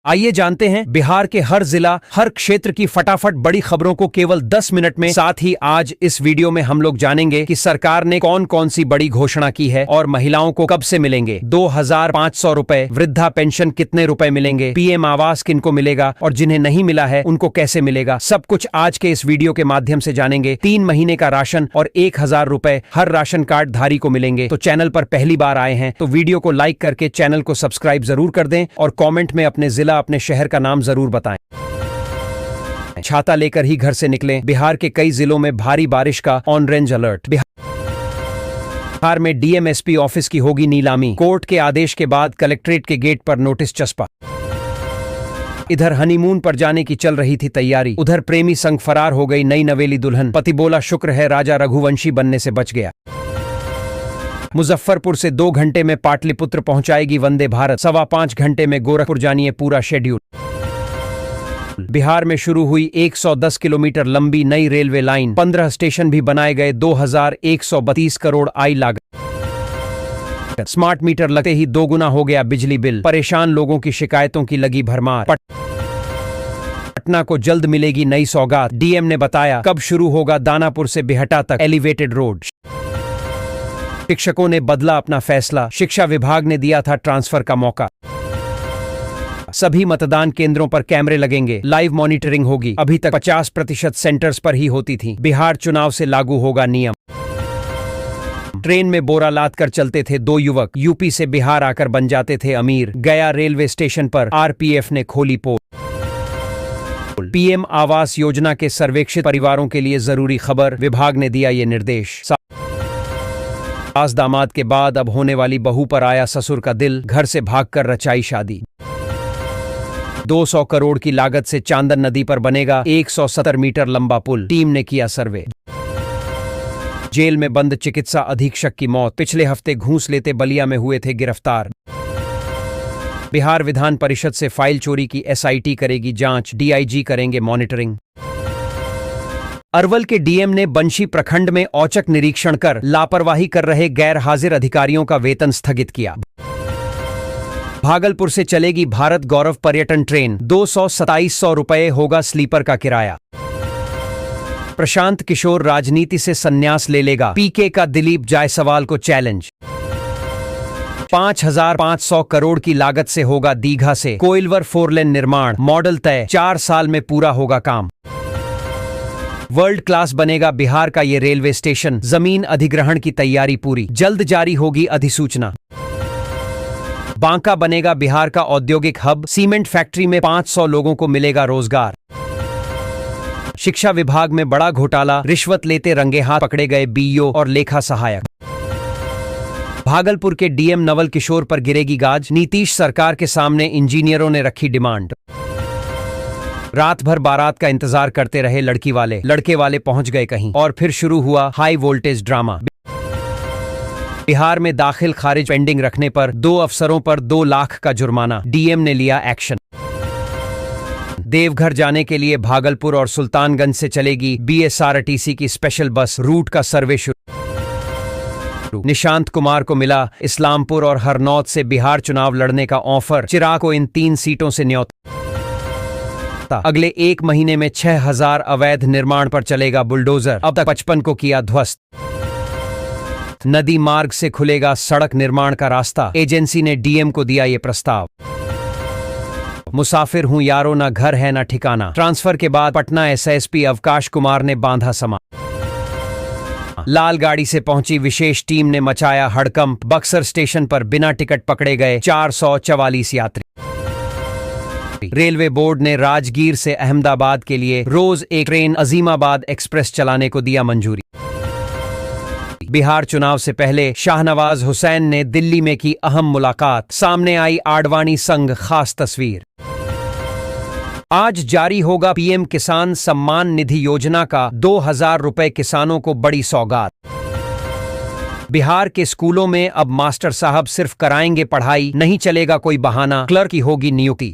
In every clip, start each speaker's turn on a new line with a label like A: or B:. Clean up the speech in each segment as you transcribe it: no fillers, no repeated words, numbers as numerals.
A: आइए जानते हैं बिहार के हर जिला, हर क्षेत्र की फटाफट बड़ी खबरों को केवल 10 मिनट में। साथ ही आज इस वीडियो में हम लोग जानेंगे कि सरकार ने कौन कौन सी बड़ी घोषणा की है और महिलाओं को कब से मिलेंगे 2500 रुपए, वृद्धा पेंशन कितने रुपए मिलेंगे, पीएम आवास किनको मिलेगा और जिन्हें नहीं मिला है उनको कैसे मिलेगा। सब कुछ आज के इस वीडियो के माध्यम से जानेंगे। 3 महीने का राशन और 1000 रुपए हर राशन कार्ड धारी को मिलेंगे। तो चैनल पर पहली बार आए हैं तो वीडियो को लाइक करके चैनल को सब्सक्राइब जरूर कर दें और कॉमेंट में अपने जिला, अपने शहर का नाम जरूर बताएं। छाता लेकर ही घर से निकलें। बिहार के कई जिलों में भारी बारिश का ऑरेंज अलर्ट। बिहार में डीएमएसपी ऑफिस की होगी नीलामी। कोर्ट के आदेश के बाद कलेक्ट्रेट के गेट पर नोटिस चस्पा। इधर हनीमून पर जाने की चल रही थी तैयारी, उधर प्रेमी संग फरार हो गई नई नवेली दुल्हन। पति बोला शुक्र है राजा रघुवंशी बनने से बच गया। मुजफ्फरपुर से 2 घंटे में पाटलिपुत्र पहुंचाएगी वंदे भारत। 5.25 घंटे में गोरखपुर। जानिए पूरा शेड्यूल। बिहार में शुरू हुई 110 किलोमीटर लंबी नई रेलवे लाइन। 15 स्टेशन भी बनाए गए। 2132 करोड़ आई लागत। स्मार्ट मीटर लगते ही 2 गुना हो गया बिजली बिल। परेशान लोगों की शिकायतों की लगी भरमार। पटना को जल्द मिलेगी नई सौगात। डीएम ने बताया कब शुरू होगा दानापुर से बिहटा तक एलिवेटेड रोड। शिक्षकों ने बदला अपना फैसला। शिक्षा विभाग ने दिया था ट्रांसफर का मौका। सभी मतदान केंद्रों पर कैमरे लगेंगे। लाइव मॉनिटरिंग होगी। अभी तक 50% सेंटर्स पर ही होती थी। बिहार चुनाव से लागू होगा नियम। ट्रेन में बोरा लाद कर चलते थे 2 युवक। यूपी से बिहार आकर बन जाते थे अमीर। गया रेलवे स्टेशन पर आरपीएफ ने खोली पोल। पीएम आवास योजना के सर्वेक्षित परिवारों के लिए जरूरी खबर। विभाग ने दिया ये निर्देश। सास दामाद के बाद अब होने वाली बहू पर आया ससुर का दिल। घर से भागकर रचाई शादी। 200 करोड़ की लागत से चांदन नदी पर बनेगा 170 मीटर लंबा पुल। टीम ने किया सर्वे। जेल में बंद चिकित्सा अधीक्षक की मौत। पिछले हफ्ते घूस लेते बलिया में हुए थे गिरफ्तार। बिहार विधान परिषद से फाइल चोरी की एसआईटी करेगी जांच। डीआईजी करेंगे मॉनिटरिंग। अरवल के डीएम ने बंशी प्रखंड में औचक निरीक्षण कर लापरवाही कर रहे गैर हाजिर अधिकारियों का वेतन स्थगित किया। भागलपुर से चलेगी भारत गौरव पर्यटन ट्रेन। 227 रुपए होगा स्लीपर का किराया। प्रशांत किशोर राजनीति से संन्यास ले लेगा। पीके का दिलीप जायसवाल को चैलेंज। 5500 करोड़ की लागत से होगा दीघा से कोइलवर 4 लेन निर्माण। मॉडल तय। 4 साल में पूरा होगा काम। वर्ल्ड क्लास बनेगा बिहार का ये रेलवे स्टेशन। जमीन अधिग्रहण की तैयारी पूरी। जल्द जारी होगी अधिसूचना। बांका बनेगा बिहार का औद्योगिक हब। सीमेंट फैक्ट्री में 500 लोगों को मिलेगा रोजगार। शिक्षा विभाग में बड़ा घोटाला। रिश्वत लेते रंगे हाथ पकड़े गए बीईओ और लेखा सहायक। भागलपुर के डीएम नवल किशोर पर गिरेगी गाज। नीतीश सरकार के सामने इंजीनियरों ने रखी डिमांड। रात भर बारात का इंतजार करते रहे लड़की वाले। लड़के वाले पहुंच गए कहीं और फिर शुरू हुआ हाई वोल्टेज ड्रामा। बिहार में दाखिल खारिज पेंडिंग रखने पर 2 अफसरों पर 2 लाख का जुर्माना। डीएम ने लिया एक्शन। देवघर जाने के लिए भागलपुर और सुल्तानगंज से चलेगी बीएसआरटीसी की स्पेशल बस। रूट का सर्वे शुरू। निशांत कुमार को मिला इस्लामपुर और हरनौत से बिहार चुनाव लड़ने का ऑफर। चिराग को इन 3 सीटों से न्योता। अगले 1 महीने में 6000 अवैध निर्माण पर चलेगा बुलडोजर। अब तक 55 को किया ध्वस्त। नदी मार्ग से खुलेगा सड़क निर्माण का रास्ता। एजेंसी ने डीएम को दिया ये प्रस्ताव। मुसाफिर हूं यारो, ना घर है ना ठिकाना। ट्रांसफर के बाद पटना एसएसपी अवकाश कुमार ने बांधा समा। लाल गाड़ी से पहुंची विशेष टीम ने मचाया हड़कंप। बक्सर स्टेशन पर बिना टिकट पकड़े गए 444 यात्री। रेलवे बोर्ड ने राजगीर से अहमदाबाद के लिए रोज एक ट्रेन अजीमाबाद एक्सप्रेस चलाने को दिया मंजूरी। बिहार चुनाव से पहले शाहनवाज हुसैन ने दिल्ली में की अहम मुलाकात। सामने आई आडवाणी संग खास तस्वीर। आज जारी होगा पीएम किसान सम्मान निधि योजना का 2000 रुपए किसानों को बड़ी सौगात। बिहार के स्कूलों में अब मास्टर साहब सिर्फ कराएंगे पढ़ाई, नहीं चलेगा कोई बहाना। क्लर्क की होगी नियुक्ति।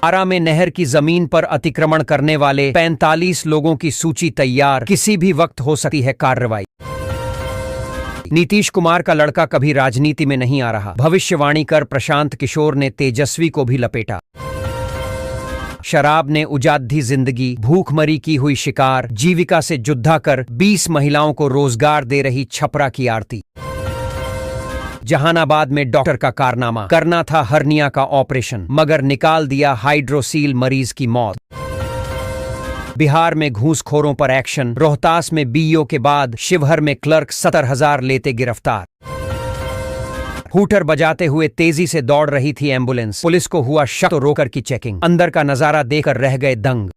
A: आरा में नहर की जमीन पर अतिक्रमण करने वाले 45 लोगों की सूची तैयार। किसी भी वक्त हो सकती है कार्रवाई। नीतीश कुमार का लड़का कभी राजनीति में नहीं आ रहा, भविष्यवाणी कर प्रशांत किशोर ने तेजस्वी को भी लपेटा। शराब ने उजाड़ जिंदगी, भूखमरी की हुई शिकार, जीविका से जुद्धा कर 20 महिलाओं को रोजगार दे रही छपरा की आरती। जहानाबाद में डॉक्टर का कारनामा, करना था हर्निया का ऑपरेशन मगर निकाल दिया हाइड्रोसील, मरीज की मौत। बिहार में घूसखोरों पर एक्शन, रोहतास में बीईओ के बाद शिवहर में क्लर्क 70,000 लेते गिरफ्तार। हूटर बजाते हुए तेजी से दौड़ रही थी एम्बुलेंस, पुलिस को हुआ शक तो रोकर की चेकिंग, अंदर का नजारा देखकर रह गए दंग।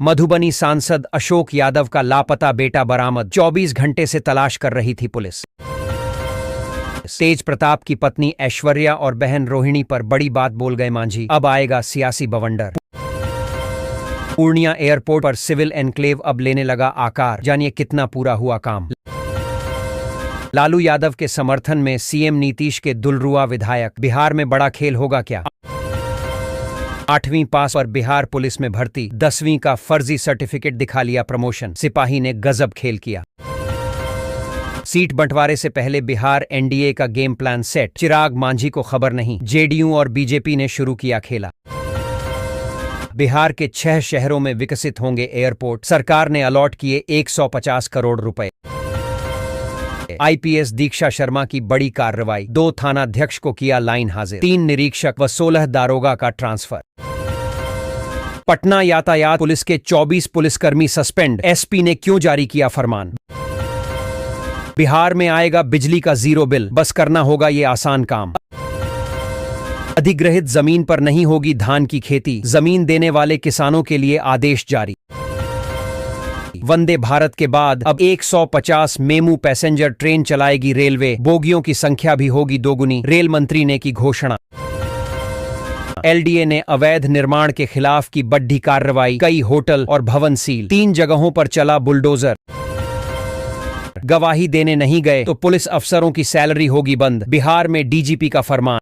A: मधुबनी सांसद अशोक यादव का लापता बेटा बरामद, 24 घंटे से तलाश कर रही थी पुलिस। तेज प्रताप की पत्नी ऐश्वर्या और बहन रोहिणी पर बड़ी बात बोल गए मांझी, अब आएगा सियासी बवंडर। पूर्णिया एयरपोर्ट पर सिविल एनक्लेव अब लेने लगा आकार, जानिए कितना पूरा हुआ काम। लालू यादव के समर्थन में सीएम नीतीश के दुलरुआ विधायक, बिहार में बड़ा खेल होगा क्या? 8वीं पास पर बिहार पुलिस में भर्ती, 10वीं का फर्जी सर्टिफिकेट दिखा लिया प्रमोशन, सिपाही ने गजब खेल किया। सीट बंटवारे से पहले बिहार एनडीए का गेम प्लान सेट, चिराग मांझी को खबर नहीं, जेडीयू और बीजेपी ने शुरू किया खेला। बिहार के 6 शहरों में विकसित होंगे एयरपोर्ट, सरकार ने अलॉट किए 150 करोड़ रुपए। आईपीएस दीक्षा शर्मा की बड़ी कार्रवाई, 2 थानाध्यक्ष को किया लाइन हाजिर, 3 निरीक्षक व 16 दारोगा का ट्रांसफर। पटना यातायात पुलिस के 24 पुलिसकर्मी सस्पेंड, एसपी ने क्यों जारी किया फरमान? बिहार में आएगा बिजली का 0 बिल, बस करना होगा ये आसान काम। अधिग्रहित जमीन पर नहीं होगी धान की खेती, जमीन देने वाले किसानों के लिए आदेश जारी। वंदे भारत के बाद अब 150 मेमू पैसेंजर ट्रेन चलाएगी रेलवे, बोगियों की संख्या भी होगी दोगुनी, रेल मंत्री ने की घोषणा। एलडीए ने अवैध निर्माण के खिलाफ की बड़ी कार्रवाई, कई होटल और भवन सील, 3 जगहों पर चला बुलडोजर। गवाही देने नहीं गए तो पुलिस अफसरों की सैलरी होगी बंद, बिहार में डीजीपी का फरमान।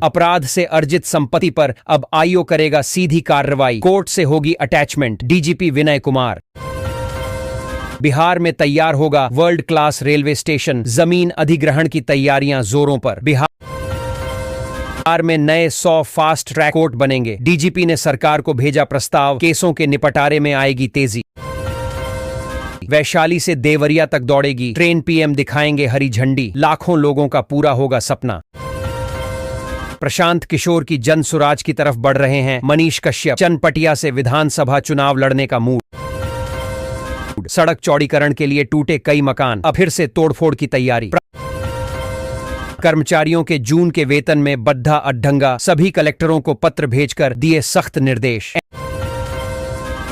A: अपराध से अर्जित संपत्ति पर अब आईओ करेगा सीधी कार्रवाई, कोर्ट से होगी अटैचमेंट, डीजीपी विनय कुमार। बिहार में तैयार होगा वर्ल्ड क्लास रेलवे स्टेशन, जमीन अधिग्रहण की तैयारियां जोरों पर। बिहार में नए 100 फास्ट ट्रैक कोर्ट बनेंगे, डीजीपी ने सरकार को भेजा प्रस्ताव, केसों के निपटारे में आएगी तेजी। वैशाली से देवरिया तक दौड़ेगी ट्रेन, पीएम दिखाएंगे हरी झंडी, लाखों लोगों का पूरा होगा सपना। प्रशांत किशोर की जन सुराज की तरफ बढ़ रहे हैं मनीष कश्यप, चनपटिया से विधानसभा चुनाव लड़ने का मूड। सड़क चौड़ीकरण के लिए टूटे कई मकान, अब फिर से तोड़फोड़ की तैयारी। कर्मचारियों के जून के वेतन में बद्धा अड्ढंगा, सभी कलेक्टरों को पत्र भेजकर दिए सख्त निर्देश।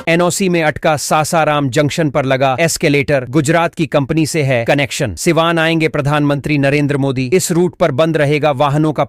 A: एनओसी में अटका सासाराम जंक्शन पर लगा एस्केलेटर, गुजरात की कंपनी से है कनेक्शन। सिवान आएंगे प्रधानमंत्री नरेंद्र मोदी, इस रूट पर बंद रहेगा वाहनों का